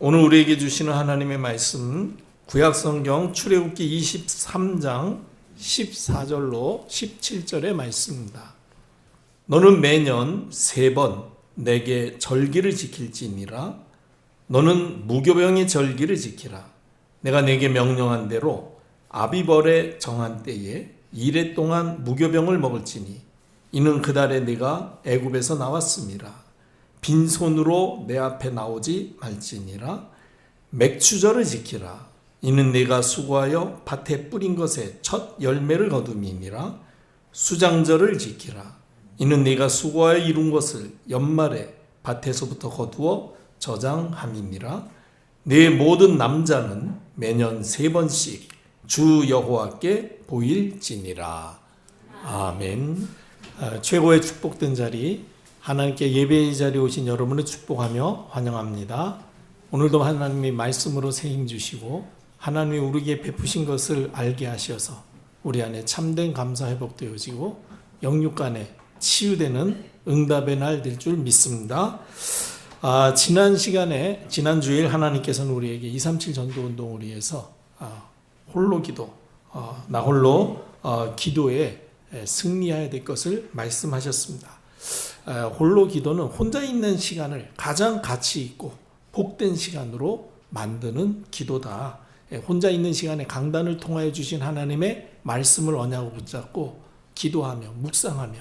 오늘 우리에게 주시는 하나님의 말씀 구약성경 출애굽기 23장 14절로 17절의 말씀입니다. 너는 매년 3번 내게 절기를 지킬지니라. 너는 무교병의 절기를 지키라. 내가 내게 명령한 대로 아비벌의 정한 때에 이래 동안 무교병을 먹을지니 이는 그 달에 네가 애굽에서 나왔음이라. 빈손으로 내 앞에 나오지 말지니라. 맥추절을 지키라. 이는 네가 수고하여 밭에 뿌린 것에 첫 열매를 거둠이니라. 수장절을 지키라. 이는 네가 수고하여 이룬 것을 연말에 밭에서부터 거두어 저장함이니라. 네 모든 남자는 매년 3번씩 주 여호와께 보일지니라. 아멘. 최고의 축복된 자리, 하나님께 예배의 자리에 오신 여러분을 축복하며 환영합니다. 오늘도 하나님이 말씀으로 새 힘 주시고 하나님이 우리에게 베푸신 것을 알게 하셔서 우리 안에 참된 감사 회복되어지고 영육간에 치유되는 응답의 날 될 줄 믿습니다. 지난 주일 하나님께서는 우리에게 237 전도운동을 위해서 홀로 기도, 나 홀로 기도에 승리해야 될 것을 말씀하셨습니다. 홀로 기도는 혼자 있는 시간을 가장 가치 있고 복된 시간으로 만드는 기도다. 혼자 있는 시간에 강단을 통하여 주신 하나님의 말씀을 언약으로 붙잡고 기도하며 묵상하며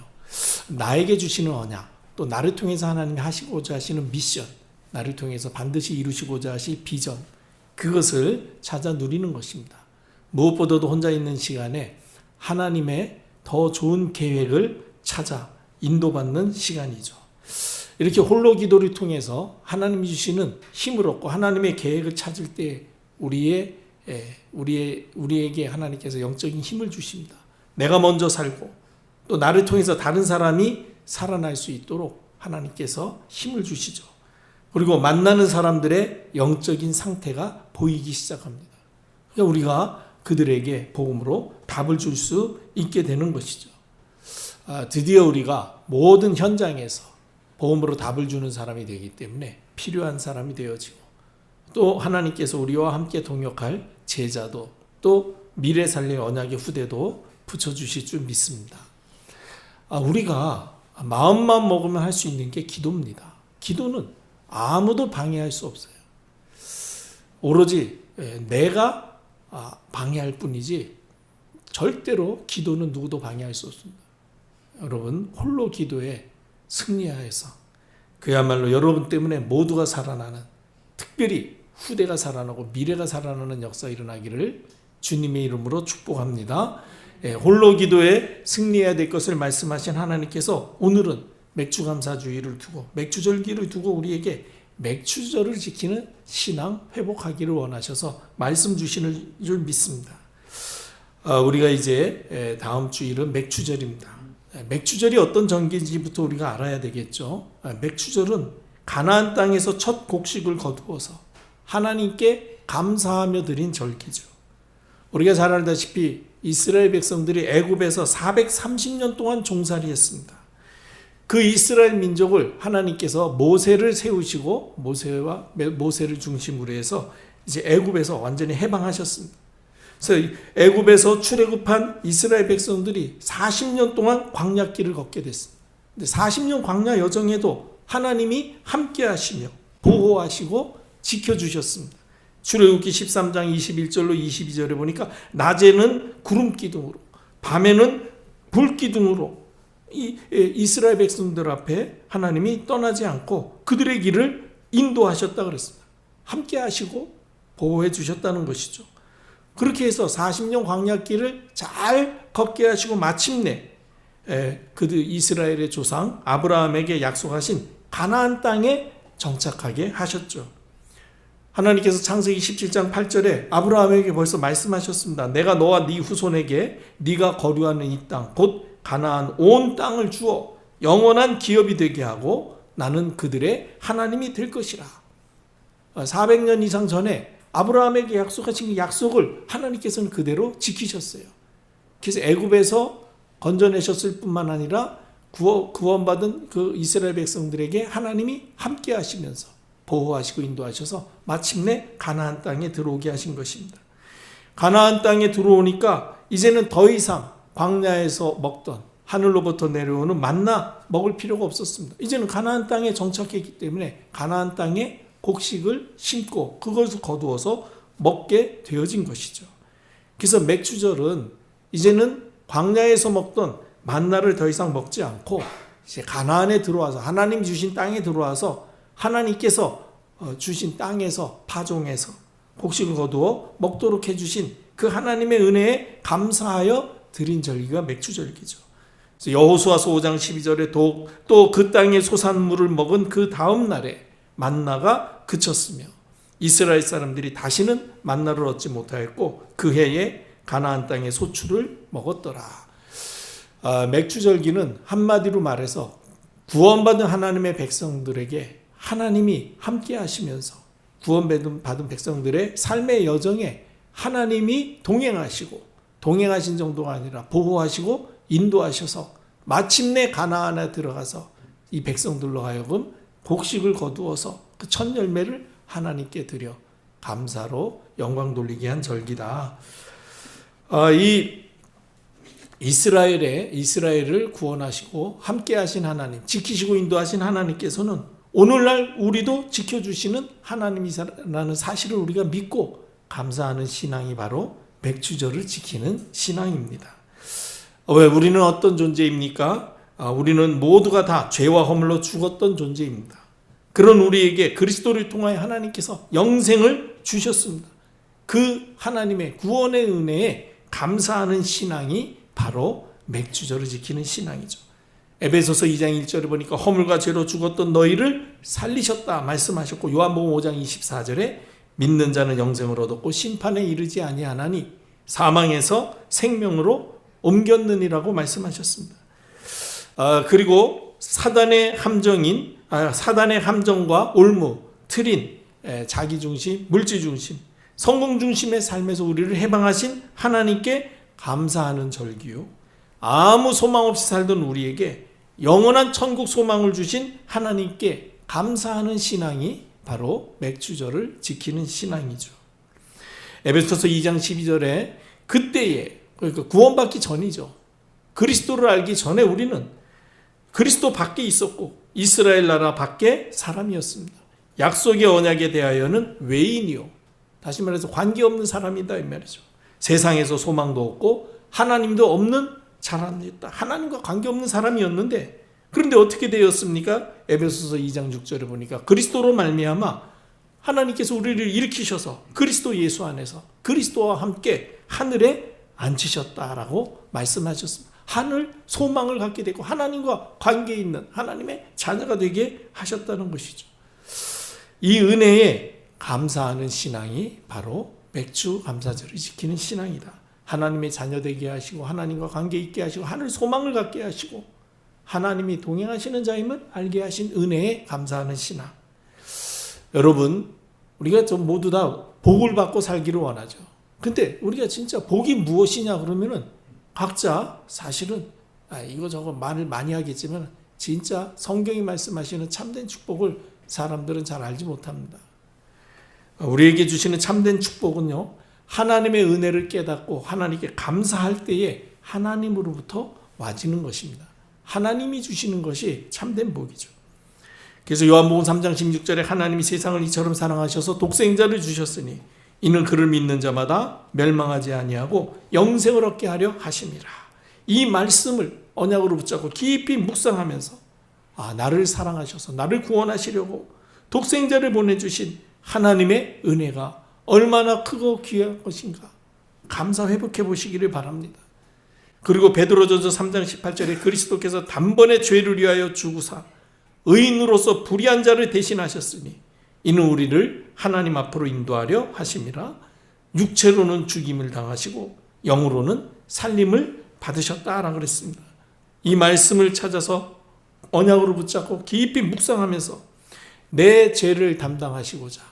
나에게 주시는 언약, 또 나를 통해서 하나님이 하시고자 하시는 미션, 나를 통해서 반드시 이루시고자 하실 비전, 그것을 찾아 누리는 것입니다. 무엇보다도 혼자 있는 시간에 하나님의 더 좋은 계획을 찾아 인도받는 시간이죠. 이렇게 홀로 기도를 통해서 하나님이 주시는 힘을 얻고 하나님의 계획을 찾을 때 우리에게 하나님께서 영적인 힘을 주십니다. 내가 먼저 살고 또 나를 통해서 다른 사람이 살아날 수 있도록 하나님께서 힘을 주시죠. 그리고 만나는 사람들의 영적인 상태가 보이기 시작합니다. 그러니까 우리가 그들에게 복음으로 답을 줄 수 있게 되는 것이죠. 드디어 우리가 모든 현장에서 복음으로 답을 주는 사람이 되기 때문에 필요한 사람이 되어지고 또 하나님께서 우리와 함께 동역할 제자도 또 미래 살릴 언약의 후대도 붙여주실 줄 믿습니다. 우리가 마음만 먹으면 할 수 있는 게 기도입니다. 기도는 아무도 방해할 수 없어요. 오로지 내가 방해할 뿐이지 절대로 기도는 누구도 방해할 수 없습니다. 여러분, 홀로 기도에 승리하여서 그야말로 여러분 때문에 모두가 살아나는, 특별히 후대가 살아나고 미래가 살아나는 역사 일어나기를 주님의 이름으로 축복합니다. 홀로 기도에 승리해야 될 것을 말씀하신 하나님께서 오늘은 맥주감사주의를 두고 맥주절기를 두고 우리에게 맥주절을 지키는 신앙 회복하기를 원하셔서 말씀 주시는 줄 믿습니다. 우리가 이제 다음 주일은 맥주절입니다. 맥주절이 어떤 절기인지부터 우리가 알아야 되겠죠. 맥주절은 가나안 땅에서 첫 곡식을 거두어서 하나님께 감사하며 드린 절기죠. 우리가 잘 알다시피 이스라엘 백성들이 애굽에서 430년 동안 종살이했습니다. 그 이스라엘 민족을 하나님께서 모세를 세우시고 모세를 중심으로 해서 이제 애굽에서 완전히 해방하셨습니다. 그래서 애굽에서 출애굽한 이스라엘 백성들이 40년 동안 광야길을 걷게 됐습니다. 근데 40년 광야 여정에도 하나님이 함께 하시며 보호하시고 지켜주셨습니다. 출애굽기 13장 21절로 22절에 보니까 낮에는 구름 기둥으로 밤에는 불 기둥으로 이스라엘 백성들 앞에 하나님이 떠나지 않고 그들의 길을 인도하셨다 그랬습니다. 함께 하시고 보호해 주셨다는 것이죠. 그렇게 해서 40년 광야길을 잘 걷게 하시고 마침내 그들 이스라엘의 조상 아브라함에게 약속하신 가나안 땅에 정착하게 하셨죠. 하나님께서 창세기 17장 8절에 아브라함에게 벌써 말씀하셨습니다. 내가 너와 네 후손에게 네가 거류하는 이 땅 곧 가나안 온 땅을 주어 영원한 기업이 되게 하고 나는 그들의 하나님이 될 것이라. 400년 이상 전에 아브라함에게 약속하신 그 약속을 하나님께서는 그대로 지키셨어요. 그래서 애굽에서 건져내셨을 뿐만 아니라 구원받은 그 이스라엘 백성들에게 하나님이 함께 하시면서 보호하시고 인도하셔서 마침내 가나안 땅에 들어오게 하신 것입니다. 가나안 땅에 들어오니까 이제는 더 이상 광야에서 먹던 하늘로부터 내려오는 만나 먹을 필요가 없었습니다. 이제는 가나안 땅에 정착했기 때문에 가나안 땅에 곡식을 심고 그것을 거두어서 먹게 되어진 것이죠. 그래서 맥주절은 이제는 광야에서 먹던 만나를 더 이상 먹지 않고 이제 가나안에 들어와서 하나님 주신 땅에 들어와서 하나님께서 주신 땅에서 파종해서 곡식을 거두어 먹도록 해주신 그 하나님의 은혜에 감사하여 드린 절기가 맥주절기죠. 여호수아서 5장 12절에 또 그 땅의 소산물을 먹은 그 다음 날에 만나가 그쳤으며 이스라엘 사람들이 다시는 만나를 얻지 못하였고 그 해에 가나안 땅의 소출을 먹었더라. 맥주절기는 한마디로 말해서 구원받은 하나님의 백성들에게 하나님이 함께 하시면서 구원받은 백성들의 삶의 여정에 하나님이 동행하신 정도가 아니라 보호하시고 인도하셔서 마침내 가나안에 들어가서 이 백성들로 하여금 곡식을 거두어서 그 첫 열매를 하나님께 드려 감사로 영광 돌리게 한 절기다. 이 이스라엘을 구원하시고 함께 하신 하나님, 지키시고 인도하신 하나님께서는 오늘날 우리도 지켜주시는 하나님이라는 사실을 우리가 믿고 감사하는 신앙이 바로 맥주절을 지키는 신앙입니다. 왜 우리는 어떤 존재입니까? 우리는 모두가 다 죄와 허물로 죽었던 존재입니다. 그런 우리에게 그리스도를 통하여 하나님께서 영생을 주셨습니다. 그 하나님의 구원의 은혜에 감사하는 신앙이 바로 맥주절을 지키는 신앙이죠. 에베소서 2장 1절에 보니까 허물과 죄로 죽었던 너희를 살리셨다 말씀하셨고 요한복음 5장 24절에 믿는 자는 영생을 얻었고 심판에 이르지 아니하나니 사망에서 생명으로 옮겼느니라고 말씀하셨습니다. 그리고 사단의 함정과 올무, 틀인, 자기중심, 물질중심, 성공중심의 삶에서 우리를 해방하신 하나님께 감사하는 절기요. 아무 소망 없이 살던 우리에게 영원한 천국 소망을 주신 하나님께 감사하는 신앙이 바로 맥주절을 지키는 신앙이죠. 에베소서 2장 12절에 그때에, 그러니까 구원받기 전이죠. 그리스도를 알기 전에 우리는 그리스도 밖에 있었고 이스라엘 나라 밖에 사람이었습니다. 약속의 언약에 대하여는 외인이요. 다시 말해서 관계없는 사람이다 이 말이죠. 세상에서 소망도 없고 하나님도 없는 사람이었다. 하나님과 관계없는 사람이었는데 그런데 어떻게 되었습니까? 에베소서 2장 6절에 보니까 그리스도로 말미암아 하나님께서 우리를 일으키셔서 그리스도 예수 안에서 그리스도와 함께 하늘에 앉히셨다라고 말씀하셨습니다. 하늘 소망을 갖게 되고 하나님과 관계 있는 하나님의 자녀가 되게 하셨다는 것이죠. 이 은혜에 감사하는 신앙이 바로 맥주 감사절을 지키는 신앙이다. 하나님의 자녀 되게 하시고 하나님과 관계 있게 하시고 하늘 소망을 갖게 하시고 하나님이 동행하시는 자임을 알게 하신 은혜에 감사하는 신앙. 여러분, 우리가 좀 모두 다 복을 받고 살기를 원하죠. 근데 우리가 진짜 복이 무엇이냐 그러면은 각자 사실은 이거저거 말을 많이 하겠지만 진짜 성경이 말씀하시는 참된 축복을 사람들은 잘 알지 못합니다. 우리에게 주시는 참된 축복은요, 하나님의 은혜를 깨닫고 하나님께 감사할 때에 하나님으로부터 와지는 것입니다. 하나님이 주시는 것이 참된 복이죠. 그래서 요한복음 3장 16절에 하나님이 세상을 이처럼 사랑하셔서 독생자를 주셨으니 이는 그를 믿는 자마다 멸망하지 아니하고 영생을 얻게 하려 하심이라. 이 말씀을 언약으로 붙잡고 깊이 묵상하면서 나를 사랑하셔서 나를 구원하시려고 독생자를 보내주신 하나님의 은혜가 얼마나 크고 귀한 것인가 감사 회복해 보시기를 바랍니다. 그리고 베드로전서 3장 18절에 그리스도께서 단번에 죄를 위하여 죽으사 의인으로서 불의한 자를 대신하셨으니 이는 우리를 하나님 앞으로 인도하려 하심이라. 육체로는 죽임을 당하시고 영으로는 살림을 받으셨다라고 그랬습니다. 이 말씀을 찾아서 언약으로 붙잡고 깊이 묵상하면서 내 죄를 담당하시고자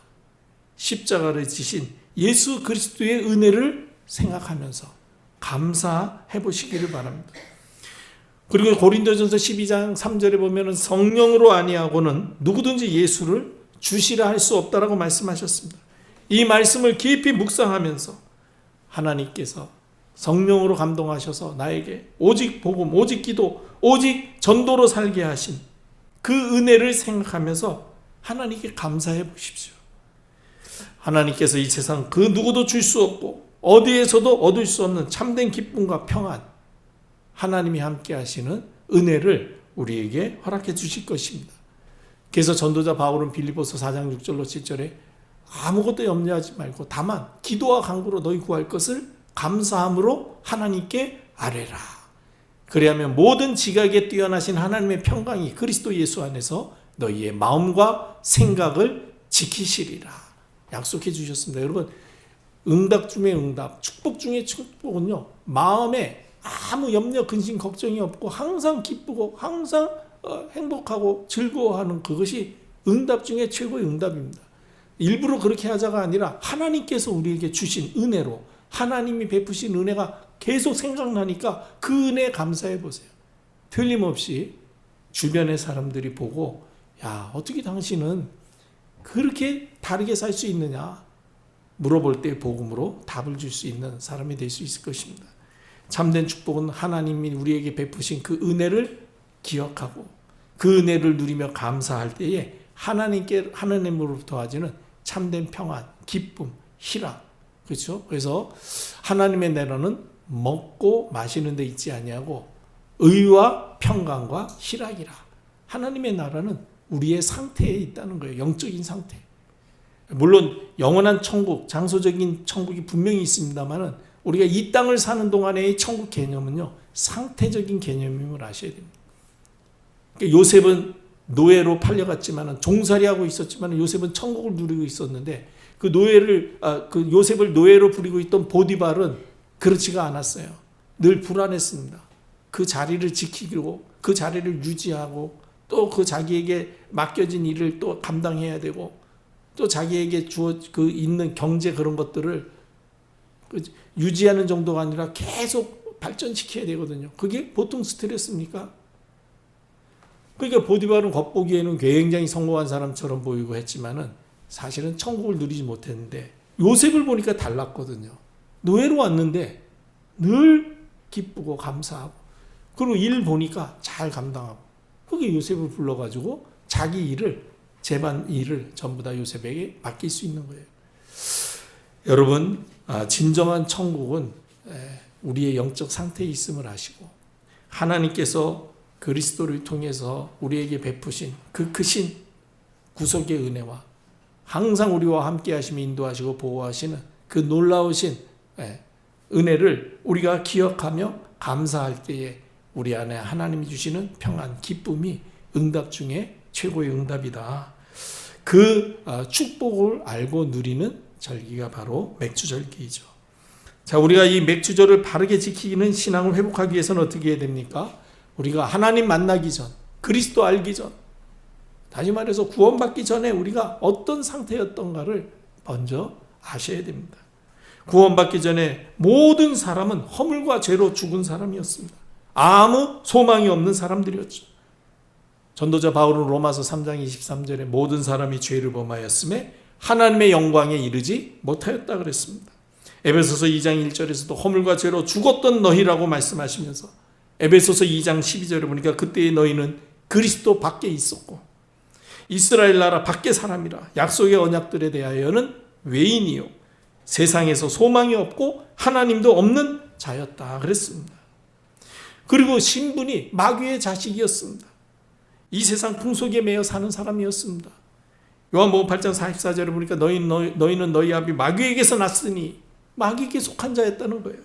십자가를 지신 예수 그리스도의 은혜를 생각하면서 감사해 보시기를 바랍니다. 그리고 고린도전서 12장 3절에 보면 성령으로 아니하고는 누구든지 예수를 주시라 할 수 없다라고 말씀하셨습니다. 이 말씀을 깊이 묵상하면서 하나님께서 성령으로 감동하셔서 나에게 오직 복음, 오직 기도, 오직 전도로 살게 하신 그 은혜를 생각하면서 하나님께 감사해 보십시오. 하나님께서 이 세상 그 누구도 줄 수 없고 어디에서도 얻을 수 없는 참된 기쁨과 평안, 하나님이 함께 하시는 은혜를 우리에게 허락해 주실 것입니다. 그래서 전도자 바울은 빌립보서 4장 6절로 7절에 아무것도 염려하지 말고 다만 기도와 간구로 너희 구할 것을 감사함으로 하나님께 아뢰라. 그리하면 모든 지각에 뛰어나신 하나님의 평강이 그리스도 예수 안에서 너희의 마음과 생각을 지키시리라. 약속해 주셨습니다. 여러분, 응답 중에 응답, 축복 중에 축복은요, 마음에 아무 염려, 근심, 걱정이 없고 항상 기쁘고 항상 행복하고 즐거워하는 그것이 응답 중에 최고의 응답입니다. 일부러 그렇게 하자가 아니라 하나님께서 우리에게 주신 은혜로 하나님이 베푸신 은혜가 계속 생각나니까 그 은혜에 감사해 보세요. 틀림없이 주변의 사람들이 보고 야, 어떻게 당신은 그렇게 다르게 살 수 있느냐 물어볼 때 복음으로 답을 줄 수 있는 사람이 될 수 있을 것입니다. 참된 축복은 하나님이 우리에게 베푸신 그 은혜를 기억하고 그 은혜를 누리며 감사할 때에 하나님으로부터 와지는 참된 평안, 기쁨, 희락. 그렇죠? 그래서 하나님의 나라는 먹고 마시는 데 있지 아니하고 의와 평강과 희락이라. 하나님의 나라는 우리의 상태에 있다는 거예요. 영적인 상태. 물론 영원한 천국, 장소적인 천국이 분명히 있습니다만 우리가 이 땅을 사는 동안의 천국 개념은요, 상태적인 개념임을 아셔야 됩니다. 그러니까 요셉은 노예로 팔려갔지만 종살이하고 있었지만 요셉은 천국을 누리고 있었는데 그 요셉을 노예로 부리고 있던 보디발은 그렇지가 않았어요. 늘 불안했습니다. 그 자리를 지키고 그 자리를 유지하고 또 그 자기에게 맡겨진 일을 또 감당해야 되고 또 자기에게 있는 경제 그런 것들을 유지하는 정도가 아니라 계속 발전시켜야 되거든요. 그게 보통 스트레스입니까? 그러니까 보디발은 겉보기에는 굉장히 성공한 사람처럼 보이고 했지만은 사실은 천국을 누리지 못했는데 요셉을 보니까 달랐거든요. 노예로 왔는데 늘 기쁘고 감사하고 그리고 일 보니까 잘 감당하고 그게 요셉을 불러가지고 자기 재반 일을 전부 다 요셉에게 맡길 수 있는 거예요. 여러분, 진정한 천국은 우리의 영적 상태에 있음을 아시고 하나님께서 그리스도를 통해서 우리에게 베푸신 그 크신 구속의 은혜와 항상 우리와 함께 하시며 인도하시고 보호하시는 그 놀라우신 은혜를 우리가 기억하며 감사할 때에 우리 안에 하나님이 주시는 평안, 기쁨이 응답 중에 최고의 응답이다. 그 축복을 알고 누리는 절기가 바로 맥주절기이죠. 자, 우리가 이 맥주절을 바르게 지키는 신앙을 회복하기 위해서는 어떻게 해야 됩니까? 우리가 하나님 만나기 전, 그리스도 알기 전, 다시 말해서 구원받기 전에 우리가 어떤 상태였던가를 먼저 아셔야 됩니다. 구원받기 전에 모든 사람은 허물과 죄로 죽은 사람이었습니다. 아무 소망이 없는 사람들이었죠. 전도자 바울은 로마서 3장 23절에 모든 사람이 죄를 범하였음에 하나님의 영광에 이르지 못하였다 그랬습니다. 에베소서 2장 1절에서도 허물과 죄로 죽었던 너희라고 말씀하시면서 에베소서 2장 12절에 보니까 그때의 너희는 그리스도 밖에 있었고 이스라엘 나라 밖의 사람이라 약속의 언약들에 대하여는 외인이요 세상에서 소망이 없고 하나님도 없는 자였다 그랬습니다. 그리고 신분이 마귀의 자식이었습니다. 이 세상 풍속에 매여 사는 사람이었습니다. 요한복음 8장 44절에 보니까 너희는 너희 아비 마귀에게서 났으니 마귀에게 속한 자였다는 거예요.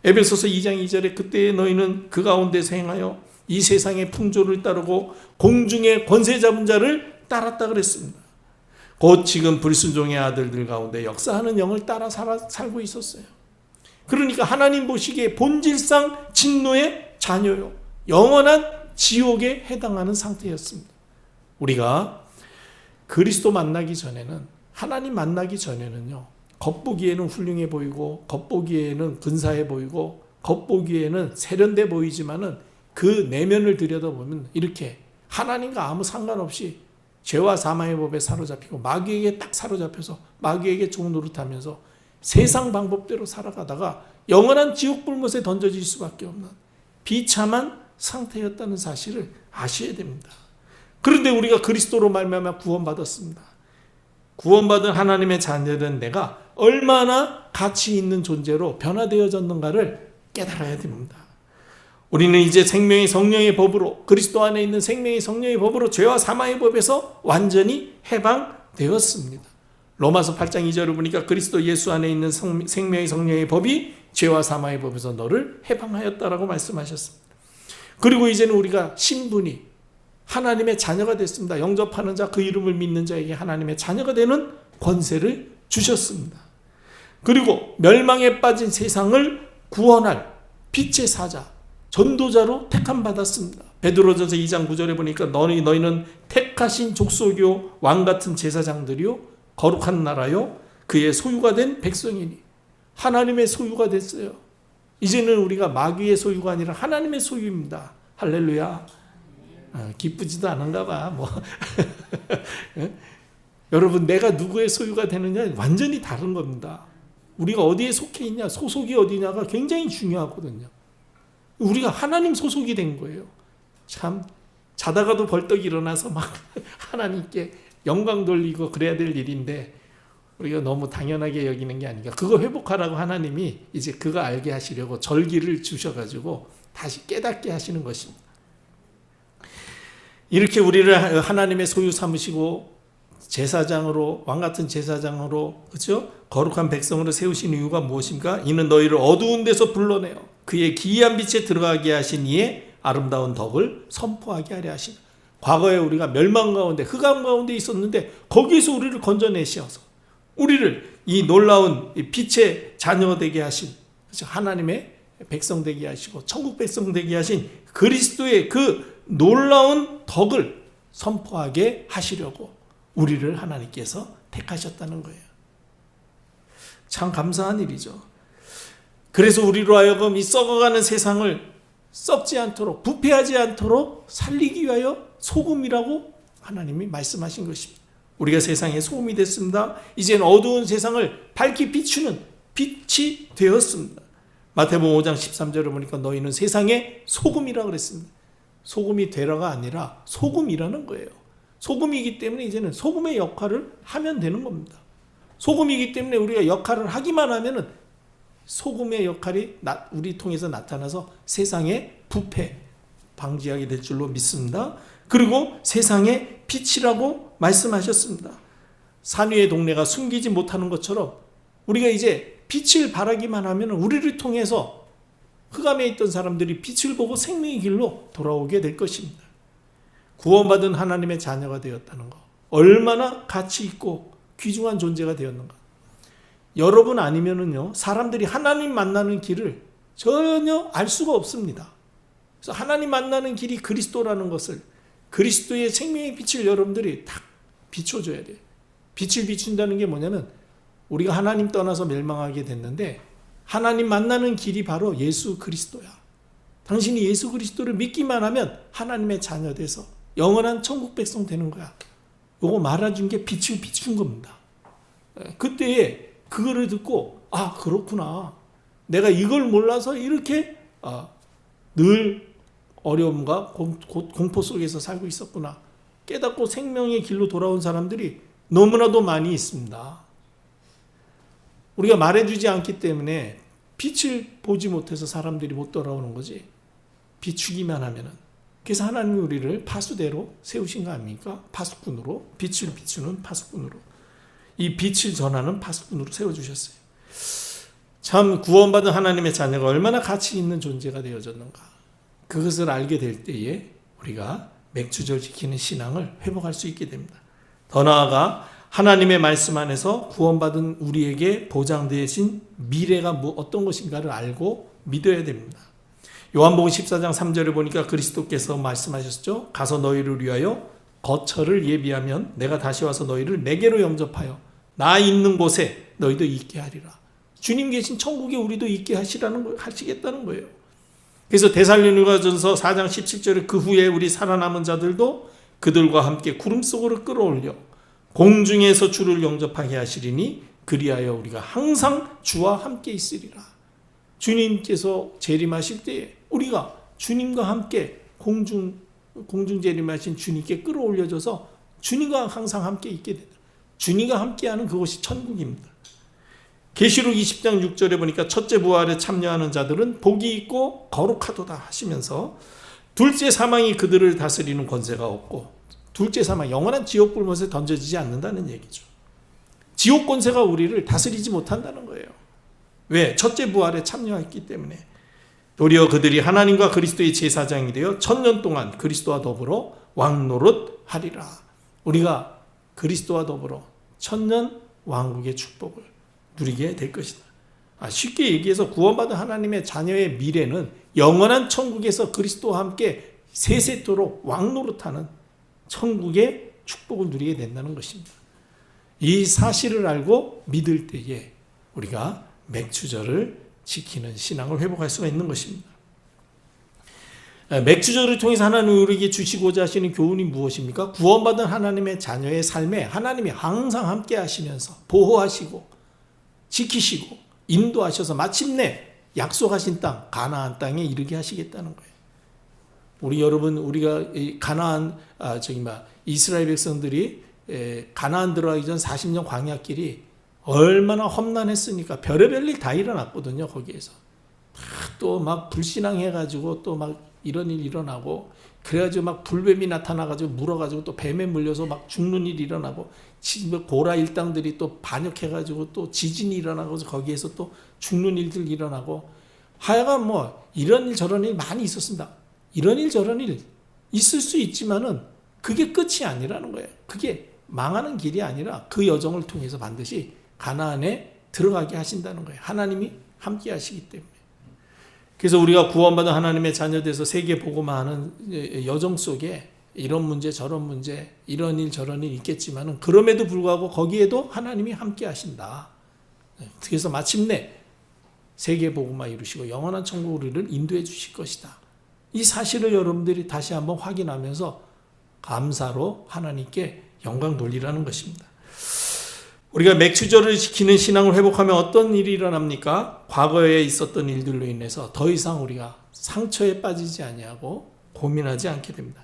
에베소서 2장 2절에 그때의 너희는 그 가운데서 행하여 이 세상의 풍조를 따르고 공중의 권세 잡은 자를 따랐다 그랬습니다. 곧 지금 불순종의 아들들 가운데 역사하는 영을 따라 살고 있었어요. 그러니까 하나님 보시기에 본질상 진노의 자녀요, 영원한 지옥에 해당하는 상태였습니다. 우리가 그리스도 만나기 전에는, 하나님 만나기 전에는요, 겉보기에는 훌륭해 보이고 겉보기에는 근사해 보이고 겉보기에는 세련돼 보이지만은 그 내면을 들여다보면 이렇게 하나님과 아무 상관없이 죄와 사망의 법에 사로잡히고 마귀에게 딱 사로잡혀서 마귀에게 종 노릇하면서 세상 방법대로 살아가다가 영원한 지옥 불못에 던져질 수밖에 없는 비참한 상태였다는 사실을 아셔야 됩니다. 그런데 우리가 그리스도로 말미암아 구원받았습니다. 구원받은 하나님의 자녀된 내가 얼마나 가치 있는 존재로 변화되어졌는가를 깨달아야 됩니다. 우리는 이제 생명의 성령의 법으로, 그리스도 안에 있는 생명의 성령의 법으로 죄와 사망의 법에서 완전히 해방되었습니다. 로마서 8장 2절을 보니까 그리스도 예수 안에 있는 생명의 성령의 법이 죄와 사망의 법에서 너를 해방하였다라고 말씀하셨습니다. 그리고 이제는 우리가 신분이 하나님의 자녀가 됐습니다. 영접하는 자, 그 이름을 믿는 자에게 하나님의 자녀가 되는 권세를 주셨습니다. 그리고 멸망에 빠진 세상을 구원할 빛의 사자, 전도자로 택함 받았습니다. 베드로전서 2장 9절에 보니까 너희는 택하신 족속이요 왕 같은 제사장들이요 거룩한 나라요 그의 소유가 된 백성이니, 하나님의 소유가 됐어요. 이제는 우리가 마귀의 소유가 아니라 하나님의 소유입니다. 할렐루야. 기쁘지도 않은가 봐. 여러분, 내가 누구의 소유가 되느냐 완전히 다른 겁니다. 우리가 어디에 속해 있냐, 소속이 어디냐가 굉장히 중요하거든요. 우리가 하나님 소속이 된 거예요. 참 자다가도 벌떡 일어나서 막 하나님께 영광 돌리고 그래야 될 일인데 우리가 너무 당연하게 여기는 게 아닌가. 그거 회복하라고 하나님이 이제 그거 알게 하시려고 절기를 주셔가지고 다시 깨닫게 하시는 것입니다. 이렇게 우리를 하나님의 소유 삼으시고 제사장으로, 왕 같은 제사장으로, 그렇죠? 거룩한 백성으로 세우신 이유가 무엇입니까? 이는 너희를 어두운 데서 불러내어 그의 기이한 빛에 들어가게 하신 이의 아름다운 덕을 선포하게 하려 하시다. 과거에 우리가 멸망 가운데, 흑암 가운데 있었는데 거기에서 우리를 건져내셔서 우리를 이 놀라운 빛의 자녀 되게 하신, 그렇죠? 하나님의 백성 되게 하시고 천국 백성 되게 하신 그리스도의 그 놀라운 덕을 선포하게 하시려고 우리를 하나님께서 택하셨다는 거예요. 참 감사한 일이죠. 그래서 우리로 하여금 이 썩어가는 세상을 썩지 않도록, 부패하지 않도록 살리기 위하여 소금이라고 하나님이 말씀하신 것입니다. 우리가 세상의 소금이 됐습니다. 이제는 어두운 세상을 밝히 비추는 빛이 되었습니다. 마태복음 5장 13절을 보니까 너희는 세상의 소금이라고 그랬습니다. 소금이 되라가 아니라 소금이라는 거예요. 소금이기 때문에 이제는 소금의 역할을 하면 되는 겁니다. 소금이기 때문에 우리가 역할을 하기만 하면은 소금의 역할이 우리 통해서 나타나서 세상의 부패 방지하게 될 줄로 믿습니다. 그리고 세상의 빛이라고 말씀하셨습니다. 산 위의 동네가 숨기지 못하는 것처럼 우리가 이제 빛을 발하기만 하면 우리를 통해서 흑암에 있던 사람들이 빛을 보고 생명의 길로 돌아오게 될 것입니다. 구원받은 하나님의 자녀가 되었다는 것, 얼마나 가치 있고 귀중한 존재가 되었는가. 여러분 아니면은요, 사람들이 하나님 만나는 길을 전혀 알 수가 없습니다. 그래서 하나님 만나는 길이 그리스도라는 것을, 그리스도의 생명의 빛을 여러분들이 딱 비춰줘야 돼요. 빛을 비춘다는 게 뭐냐면 우리가 하나님 떠나서 멸망하게 됐는데 하나님 만나는 길이 바로 예수 그리스도야. 당신이 예수 그리스도를 믿기만 하면 하나님의 자녀 돼서 영원한 천국 백성 되는 거야. 요거 말해준 게 빛을 비춘 겁니다. 그때에 그거를 듣고 아 그렇구나. 내가 이걸 몰라서 이렇게 늘 어려움과 공포 속에서 살고 있었구나. 깨닫고 생명의 길로 돌아온 사람들이 너무나도 많이 있습니다. 우리가 말해주지 않기 때문에 빛을 보지 못해서 사람들이 못 돌아오는 거지. 비추기만 하면은. 그래서 하나님이 우리를 파수대로 세우신 거 아닙니까? 파수꾼으로, 빛을 비추는 파수꾼으로, 이 빛을 전하는 파수꾼으로 세워주셨어요. 참 구원받은 하나님의 자녀가 얼마나 가치 있는 존재가 되어졌는가. 그것을 알게 될 때에 우리가 맥주절 지키는 신앙을 회복할 수 있게 됩니다. 더 나아가 하나님의 말씀 안에서 구원받은 우리에게 보장되신 미래가 어떤 것인가를 알고 믿어야 됩니다. 요한복음 14장 3절을 보니까 그리스도께서 말씀하셨죠. 가서 너희를 위하여 거처를 예비하면 내가 다시 와서 너희를 내게로 영접하여 나 있는 곳에 너희도 있게 하리라. 주님 계신 천국에 우리도 있게 하시겠다는 거예요. 그래서 데살로니가전서 4장 17절에 그 후에 우리 살아남은 자들도 그들과 함께 구름 속으로 끌어올려 공중에서 주를 영접하게 하시리니 그리하여 우리가 항상 주와 함께 있으리라. 주님께서 재림하실 때에 우리가 주님과 함께 공중 재림하신 주님께 끌어올려져서 주님과 항상 함께 있게 된다. 주님과 함께하는 그것이 천국입니다. 계시록 20장 6절에 보니까 첫째 부활에 참여하는 자들은 복이 있고 거룩하도다 하시면서 둘째 사망이 그들을 다스리는 권세가 없고 둘째 사망, 영원한 지옥 불못에 던져지지 않는다는 얘기죠. 지옥 권세가 우리를 다스리지 못한다는 거예요. 왜? 첫째 부활에 참여했기 때문에. 도리어 그들이 하나님과 그리스도의 제사장이 되어 1000년 동안 그리스도와 더불어 왕노릇 하리라. 우리가 그리스도와 더불어 1000년 왕국의 축복을 누리게 될 것이다. 쉽게 얘기해서 구원받은 하나님의 자녀의 미래는 영원한 천국에서 그리스도와 함께 세세토록 왕노릇하는 천국의 축복을 누리게 된다는 것입니다. 이 사실을 알고 믿을 때에 우리가 맥추절을 지키는 신앙을 회복할 수가 있는 것입니다. 맥추절을 통해서 하나님이 우리에게 주시고자 하시는 교훈이 무엇입니까? 구원받은 하나님의 자녀의 삶에 하나님이 항상 함께 하시면서 보호하시고 지키시고 인도하셔서 마침내 약속하신 땅 가나안 땅에 이르게 하시겠다는 거예요. 우리 여러분, 우리가 가나안 이스라엘 백성들이 가나안 들어가기 전 40년 광야길이 얼마나 험난했으니까 별의별 일 다 일어났거든요. 거기에서 또 막 불신앙해가지고 또 막 이런 일 일어나고 그래가지고 막 불뱀이 나타나가지고 물어가지고 또 뱀에 물려서 막 죽는 일이 일어나고 고라 일당들이 또 반역해가지고 또 지진이 일어나고 거기에서 또 죽는 일들 일어나고 하여간 뭐 이런 일 저런 일 많이 있었습니다. 이런 일 저런 일 있을 수 있지만은 그게 끝이 아니라는 거예요. 그게 망하는 길이 아니라 그 여정을 통해서 반드시 가나안에 들어가게 하신다는 거예요. 하나님이 함께 하시기 때문에. 그래서 우리가 구원받은 하나님의 자녀돼서 세계 복음화하는 여정 속에 이런 문제 저런 문제 이런 일 저런 일 있겠지만은 그럼에도 불구하고 거기에도 하나님이 함께 하신다. 그래서 마침내 세계 복음화 이루시고 영원한 천국을 우리를 인도해 주실 것이다. 이 사실을 여러분들이 다시 한번 확인하면서 감사로 하나님께 영광 돌리라는 것입니다. 우리가 맥추절을 지키는 신앙을 회복하면 어떤 일이 일어납니까? 과거에 있었던 일들로 인해서 더 이상 우리가 상처에 빠지지 아니하고 고민하지 않게 됩니다.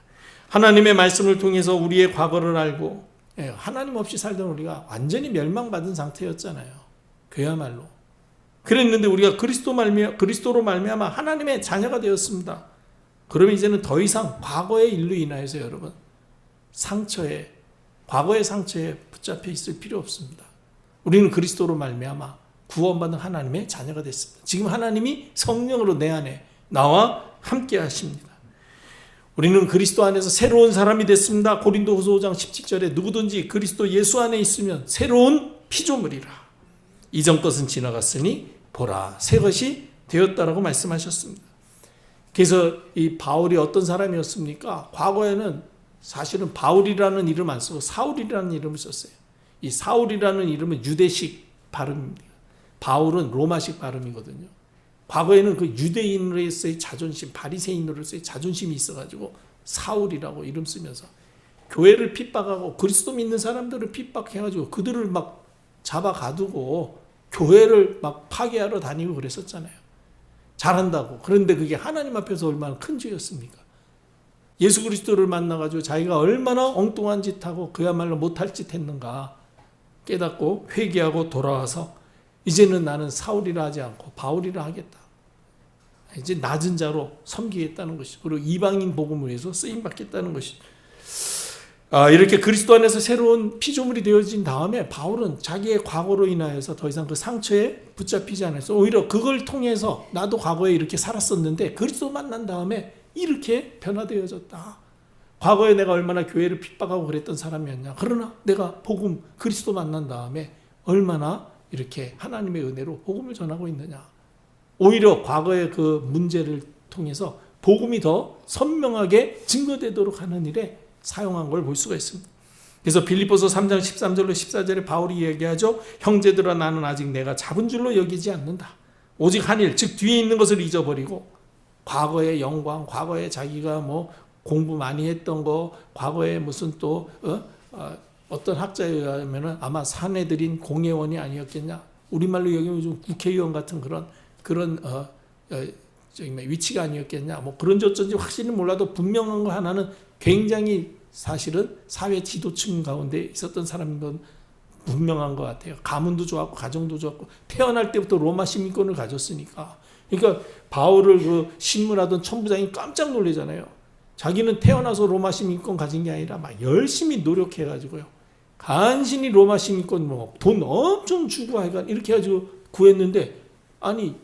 하나님의 말씀을 통해서 우리의 과거를 알고 하나님 없이 살던 우리가 완전히 멸망받은 상태였잖아요. 그야말로. 그랬는데 우리가 그리스도로 말미암아 하나님의 자녀가 되었습니다. 그러면 이제는 더 이상 과거의 일로 인하여서 여러분 과거의 상처에 붙잡혀 있을 필요 없습니다. 우리는 그리스도로 말미암아 구원받은 하나님의 자녀가 됐습니다. 지금 하나님이 성령으로 내 안에 나와 함께 하십니다. 우리는 그리스도 안에서 새로운 사람이 됐습니다. 고린도후서 5장 17절에 누구든지 그리스도 예수 안에 있으면 새로운 피조물이라. 이전 것은 지나갔으니 보라 새 것이 되었다라고 말씀하셨습니다. 그래서 이 바울이 어떤 사람이었습니까? 과거에는 사실은 바울이라는 이름 안 쓰고 사울이라는 이름을 썼어요. 이 사울이라는 이름은 유대식 발음입니다. 바울은 로마식 발음이거든요. 과거에는 그 유대인으로서의 자존심, 바리새인으로서의 자존심이 있어가지고 사울이라고 이름 쓰면서 교회를 핍박하고 그리스도 믿는 사람들을 핍박해가지고 그들을 막 잡아 가두고 교회를 막 파괴하러 다니고 그랬었잖아요. 잘한다고. 그런데 그게 하나님 앞에서 얼마나 큰 죄였습니까? 예수 그리스도를 만나가지고 자기가 얼마나 엉뚱한 짓하고 그야말로 못할 짓 했는가 깨닫고 회개하고 돌아와서 이제는 나는 사울이라 하지 않고 바울이라 하겠다. 이제 낮은 자로 섬기겠다는 것이죠. 그리고 이방인 복음을 위해서 쓰임받겠다는 것이죠. 이렇게 그리스도 안에서 새로운 피조물이 되어진 다음에 바울은 자기의 과거로 인하여서 더 이상 그 상처에 붙잡히지 않아서 오히려 그걸 통해서 나도 과거에 이렇게 살았었는데 그리스도 만난 다음에 이렇게 변화되어졌다. 과거에 내가 얼마나 교회를 핍박하고 그랬던 사람이었냐. 그러나 내가 복음 그리스도 만난 다음에 얼마나 이렇게 하나님의 은혜로 복음을 전하고 있느냐. 오히려 과거의 그 문제를 통해서 복음이 더 선명하게 증거되도록 하는 일에 사용한 걸 볼 수가 있습니다. 그래서 빌립보서 3장 13절로 14절에 바울이 얘기하죠. 형제들아 나는 아직 내가 잡은 줄로 여기지 않는다. 오직 한 일, 즉 뒤에 있는 것을 잊어버리고 과거의 영광, 과거의 자기가 뭐 공부 많이 했던 거 과거에 무슨 또 어떤 학자에 의하면은 아마 사내들인 공회원이 아니었겠냐. 우리말로 여기면 좀 국회의원 같은 그런 위치가 아니었겠냐. 뭐 그런지 어쩐지 확실히 몰라도 분명한 거 하나는 굉장히 사실은 사회 지도층 가운데 있었던 사람인 건 분명한 것 같아요. 가문도 좋았고 가정도 좋았고 태어날 때부터 로마 시민권을 가졌으니까. 그러니까 바울을 그 신문하던 천부장이 깜짝 놀라잖아요. 자기는 태어나서 로마 시민권 가진 게 아니라 막 열심히 노력해가지고요. 간신히 로마 시민권 뭐 돈 엄청 주고 하여간 이렇게 해가지고 구했는데 아니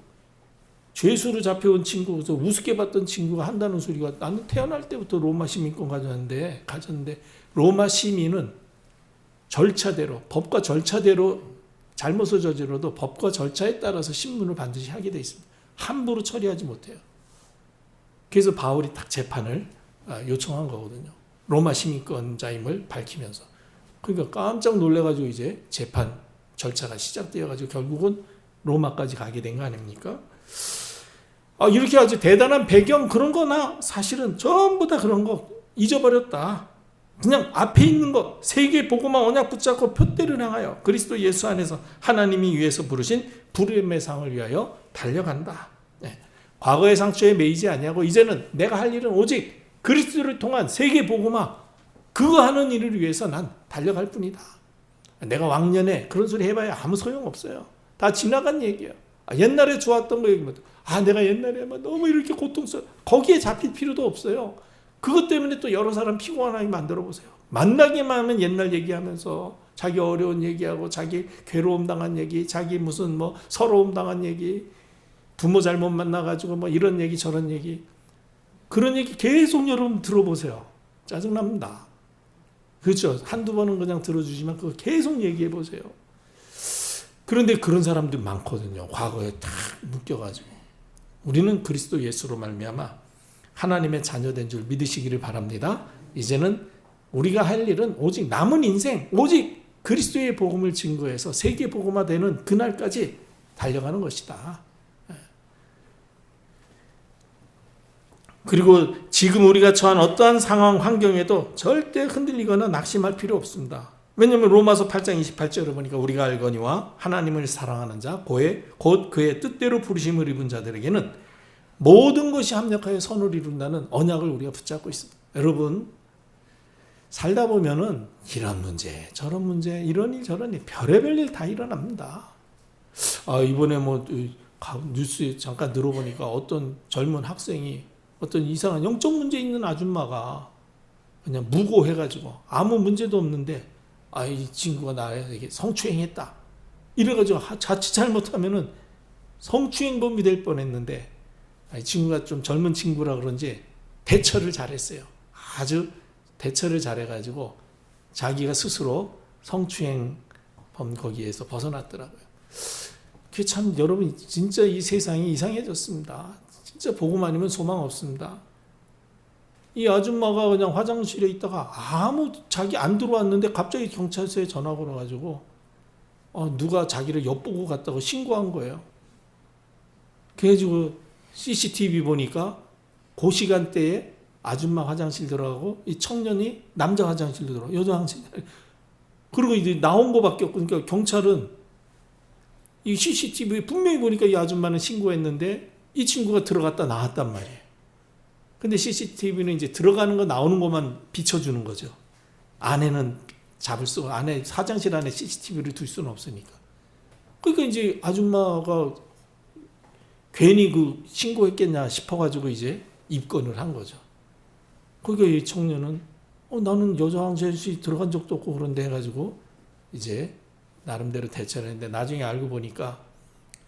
죄수로 잡혀온 친구, 우습게 봤던 친구가 한다는 소리가 나는 태어날 때부터 로마 시민권 가졌는데 로마 시민은 절차대로 법과 절차대로 잘못을 저질러도 법과 절차에 따라서 신문을 반드시 하게 돼 있습니다. 함부로 처리하지 못해요. 그래서 바울이 딱 재판을 요청한 거거든요. 로마 시민권자임을 밝히면서. 그러니까 깜짝 놀래가지고 이제 재판 절차가 시작되어가지고 결국은 로마까지 가게 된 거 아닙니까? 이렇게 아주 대단한 배경 그런 거나 사실은 전부 다 그런 거 잊어버렸다. 그냥 앞에 있는 것 세계 보고만 언약 붙잡고 표대를 향하여 그리스도 예수 안에서 하나님이 위해서 부르신 부름의 상을 위하여 달려간다. 네. 과거의 상처에 매이지 아니하고 이제는 내가 할 일은 오직 그리스도를 통한 세계 보고만 그거 하는 일을 위해서 난 달려갈 뿐이다. 내가 왕년에 그런 소리 해봐야 아무 소용없어요. 다 지나간 얘기예요. 옛날에 좋았던 거 얘기만 내가 옛날에 너무 이렇게 고통스러워 거기에 잡힐 필요도 없어요. 그것 때문에 또 여러 사람 피곤하게 만들어 보세요. 만나기만 하면 옛날 얘기하면서 자기 어려운 얘기하고 자기 괴로움 당한 얘기, 자기 무슨 뭐 서러움 당한 얘기, 부모 잘못 만나가지고 뭐 이런 얘기 저런 얘기 그런 얘기 계속 여러분 들어보세요. 짜증납니다. 그렇죠. 한두 번은 그냥 들어주지만 그거 계속 얘기해 보세요. 그런데 그런 사람들 많거든요. 과거에 다 묶여가지고. 우리는 그리스도 예수로 말미암아 하나님의 자녀된 줄 믿으시기를 바랍니다. 이제는 우리가 할 일은 오직 남은 인생, 오직 그리스도의 복음을 증거해서 세계 복음화되는 그날까지 달려가는 것이다. 그리고 지금 우리가 처한 어떠한 상황, 환경에도 절대 흔들리거나 낙심할 필요 없습니다. 왜냐하면 로마서 8장 28절을 보니까 우리가 알거니와 하나님을 사랑하는 자, 곧 그의 뜻대로 부르심을 입은 자들에게는 모든 것이 합력하여 선을 이룬다는 언약을 우리가 붙잡고 있습니다. 여러분 살다 보면은 이런 문제, 저런 문제, 이런 일, 저런 일, 별의별 일 다 일어납니다. 이번에 뭐 뉴스에 잠깐 들어보니까 어떤 젊은 학생이 어떤 이상한 영적 문제 있는 아줌마가 그냥 무고해가지고 아무 문제도 없는데 이 친구가 나에게 성추행했다. 이래가지고 자칫 잘못하면은 성추행범이 될 뻔했는데 이 친구가 좀 젊은 친구라 그런지 대처를 잘했어요. 아주 대처를 잘해가지고 자기가 스스로 성추행범 거기에서 벗어났더라고요. 그게 참 여러분 진짜 이 세상이 이상해졌습니다. 진짜 복음 아니면 소망 없습니다. 이 아줌마가 그냥 화장실에 있다가 아무 자기 안 들어왔는데 갑자기 경찰서에 전화가 와가지고 누가 자기를 엿보고 갔다고 신고한 거예요. 그래가지고 CCTV 보니까 그 시간대에 아줌마 화장실 들어가고 이 청년이 남자 화장실로 들어가 여자 화장실 그리고 이제 나온 거밖에 없고 그러니까 경찰은 이 CCTV 분명히 보니까 이 아줌마는 신고했는데 이 친구가 들어갔다 나왔단 말이에요. 근데 CCTV는 이제 들어가는 거 나오는 것만 비춰주는 거죠. 안에는 잡을 수가 안에 화장실 안에 CCTV를 둘 수는 없으니까. 그러니까 이제 아줌마가 괜히 그 신고했겠냐 싶어가지고 이제 입건을 한 거죠. 그러니까 이 청년은 나는 여자 화장실 들어간 적도 없고 그런데 해가지고 이제 나름대로 대처를 했는데 나중에 알고 보니까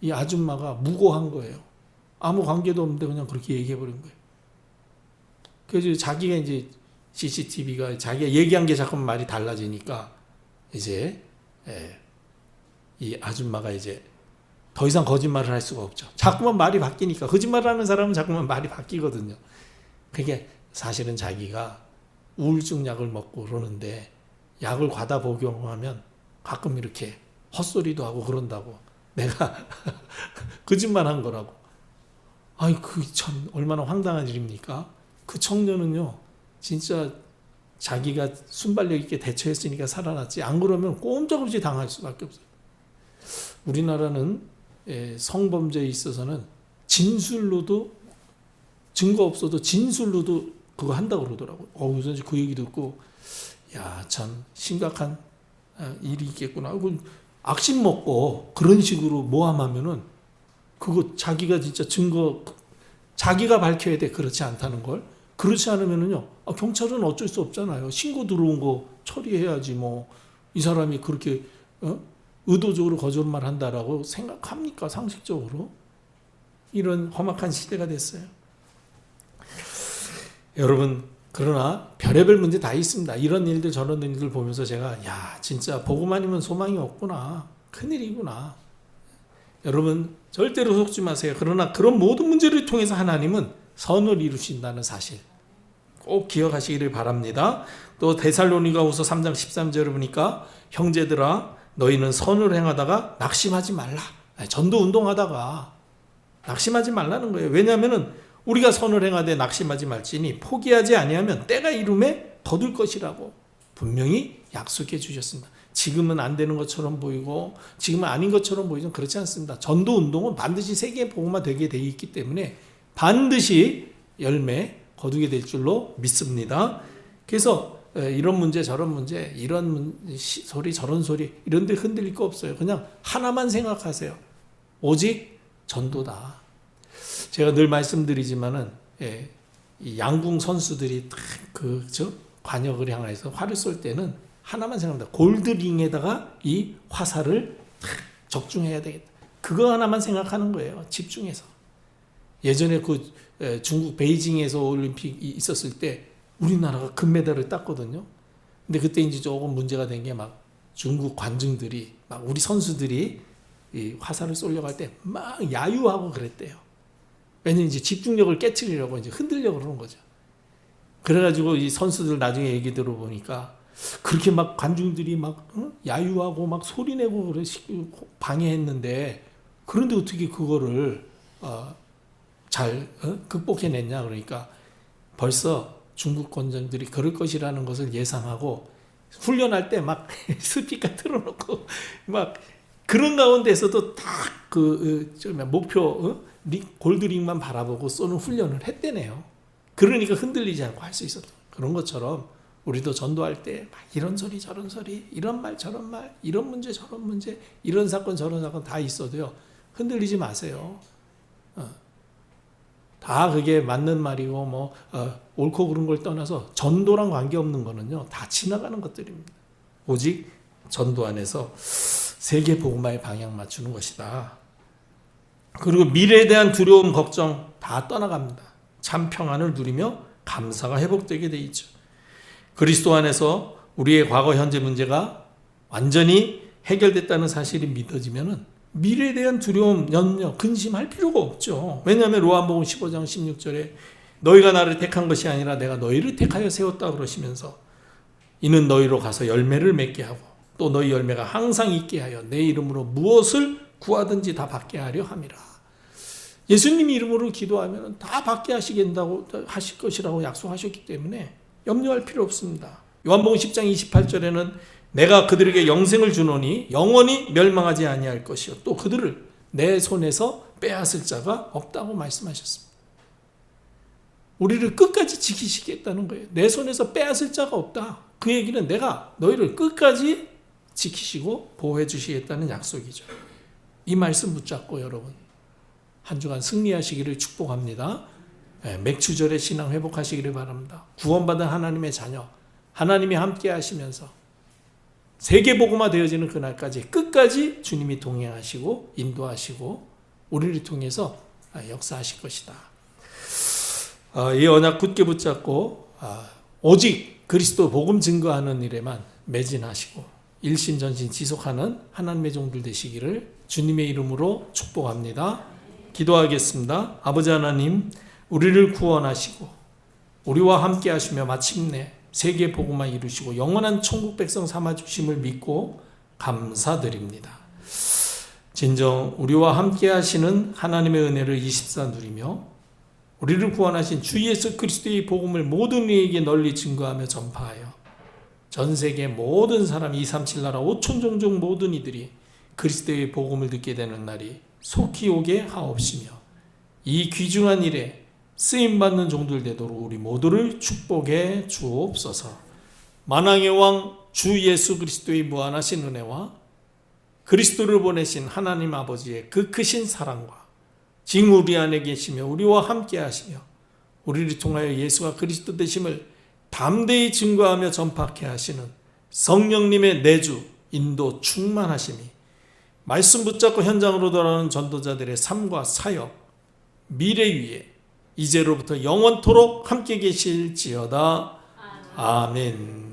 이 아줌마가 무고한 거예요. 아무 관계도 없는데 그냥 그렇게 얘기해버린 거예요. 그래서 자기가 이제 CCTV가 자기가 얘기한 게 자꾸만 말이 달라지니까 이제 이 아줌마가 이제 더 이상 거짓말을 할 수가 없죠. 자꾸만 말이 바뀌니까 거짓말하는 사람은 자꾸만 말이 바뀌거든요. 그게 사실은 자기가 우울증 약을 먹고 그러는데 약을 과다 복용하면 가끔 이렇게 헛소리도 하고 그런다고 내가 거짓말한 거라고. 그 참 얼마나 황당한 일입니까? 그 청년은요 진짜 자기가 순발력 있게 대처했으니까 살아났지, 안 그러면 꼼짝없이 당할 수밖에 없어요. 우리나라는 성범죄에 있어서는 진술로도, 증거 없어도 진술로도 그거 한다고 그러더라고요. 우선 그 얘기 듣고 야, 참 심각한 일이 있겠구나. 악심 먹고 그런 식으로 모함하면은 그거 자기가 진짜 증거 자기가 밝혀야 돼. 그렇지 않다는 걸. 그렇지 않으면은요, 경찰은 어쩔 수 없잖아요. 신고 들어온 거 처리해야지. 뭐 이 사람이 그렇게 의도적으로 거짓말 한다라고 생각합니까? 상식적으로. 이런 험악한 시대가 됐어요. 여러분, 그러나 별의별 문제 다 있습니다. 이런 일들 저런 일들 보면서 제가 야, 진짜 복음 아니면 소망이 없구나. 큰일이구나. 여러분 절대로 속지 마세요. 그러나 그런 모든 문제를 통해서 하나님은 선을 이루신다는 사실 꼭 기억하시기를 바랍니다. 또 데살로니가후서 3장 13절을 보니까 형제들아 너희는 선을 행하다가 낙심하지 말라. 전도 운동하다가 낙심하지 말라는 거예요. 왜냐하면 우리가 선을 행하되 낙심하지 말지니 포기하지 아니하면 때가 이름에 거둘 것이라고 분명히 약속해 주셨습니다. 지금은 안 되는 것처럼 보이고 지금은 아닌 것처럼 보이지만 그렇지 않습니다. 전도 운동은 반드시 세계 복음화 되게 되어 있기 때문에 반드시 열매 거두게 될 줄로 믿습니다. 그래서 이런 문제 저런 문제 이런 소리 저런 소리 이런 데 흔들릴 거 없어요. 그냥 하나만 생각하세요. 오직 전도다. 제가 늘 말씀드리지만은 이 양궁 선수들이 관역을 향해서 활을 쏠 때는 하나만 생각합니다. 골드링에다가 이 화살을 적중해야 되겠다. 그거 하나만 생각하는 거예요. 집중해서. 예전에 중국 베이징에서 올림픽이 있었을 때 우리나라가 금메달을 땄거든요. 근데 그때 이제 조금 문제가 된 게 막 중국 관중들이 막 우리 선수들이 이 화살을 쏘려고 할 때 막 야유하고 그랬대요. 왜냐면 이제 집중력을 깨트리려고 이제 흔들려고 그러는 거죠. 그래가지고 이 선수들 나중에 얘기 들어보니까 그렇게 막 관중들이 막 야유하고 막 소리내고 방해했는데 그런데 어떻게 그거를 잘 극복해냈냐. 그러니까 벌써 중국 권장들이 그럴 것이라는 것을 예상하고 훈련할 때 막 스피커 틀어놓고 막 그런 가운데서도 딱 목표 골드링만 바라보고 쏘는 훈련을 했대네요. 그러니까 흔들리지 않고 할 수 있었던 그런 것처럼 우리도 전도할 때 막 이런 소리 저런 소리 이런 말 저런 말 이런 문제 저런 문제 이런 사건 저런 사건 다 있어도요 흔들리지 마세요. 다 그게 맞는 말이고 뭐 옳고 그른 걸 떠나서 전도랑 관계없는 거는요 다 지나가는 것들입니다. 오직 전도 안에서 세계 복음화의 방향 맞추는 것이다. 그리고 미래에 대한 두려움 걱정 다 떠나갑니다. 참 평안을 누리며 감사가 회복되게 돼 있죠. 그리스도 안에서 우리의 과거 현재 문제가 완전히 해결됐다는 사실이 믿어지면은 미래에 대한 두려움, 염려, 근심할 필요가 없죠. 왜냐하면 요한복음 15장 16절에 너희가 나를 택한 것이 아니라 내가 너희를 택하여 세웠다 그러시면서 이는 너희로 가서 열매를 맺게 하고 또 너희 열매가 항상 있게 하여 내 이름으로 무엇을 구하든지 다 받게 하려 함이라. 예수님 이름으로 기도하면 다 받게 하실 것이라고 약속하셨기 때문에 염려할 필요 없습니다. 요한복음 10장 28절에는 내가 그들에게 영생을 주노니 영원히 멸망하지 아니할 것이요 또 그들을 내 손에서 빼앗을 자가 없다고 말씀하셨습니다. 우리를 끝까지 지키시겠다는 거예요. 내 손에서 빼앗을 자가 없다. 그 얘기는 내가 너희를 끝까지 지키시고 보호해 주시겠다는 약속이죠. 이 말씀 붙잡고 여러분 한 주간 승리하시기를 축복합니다. 맥추절의 신앙 회복하시기를 바랍니다. 구원받은 하나님의 자녀 하나님이 함께 하시면서 세계복음화 되어지는 그날까지 끝까지 주님이 동행하시고 인도하시고 우리를 통해서 역사하실 것이다. 이 언약 굳게 붙잡고 오직 그리스도 복음 증거하는 일에만 매진하시고 일신전신 지속하는 하나님의 종들 되시기를 주님의 이름으로 축복합니다. 기도하겠습니다. 아버지 하나님, 우리를 구원하시고 우리와 함께 하시며 마침내 세계 복음화 이루시고 영원한 천국 백성 삼아 주심을 믿고 감사드립니다. 진정 우리와 함께 하시는 하나님의 은혜를 24 누리며 우리를 구원하신 주 예수 그리스도의 복음을 모든 이에게 널리 증거하며 전파하여 전 세계 모든 사람 237 나라 5천 종족 모든 이들이 그리스도의 복음을 듣게 되는 날이 속히 오게 하옵시며 이 귀중한 일에 쓰임받는 종들 되도록 우리 모두를 축복해 주옵소서. 만왕의 왕 주 예수 그리스도의 무한하신 은혜와 그리스도를 보내신 하나님 아버지의 그 크신 사랑과 지금 우리 안에 계시며 우리와 함께 하시며 우리를 통하여 예수가 그리스도 되심을 담대히 증거하며 전파케 하시는 성령님의 내주, 인도 충만하심이 말씀 붙잡고 현장으로 돌아오는 전도자들의 삶과 사역, 미래 위에 이제로부터 영원토록 함께 계실지어다. 아멘.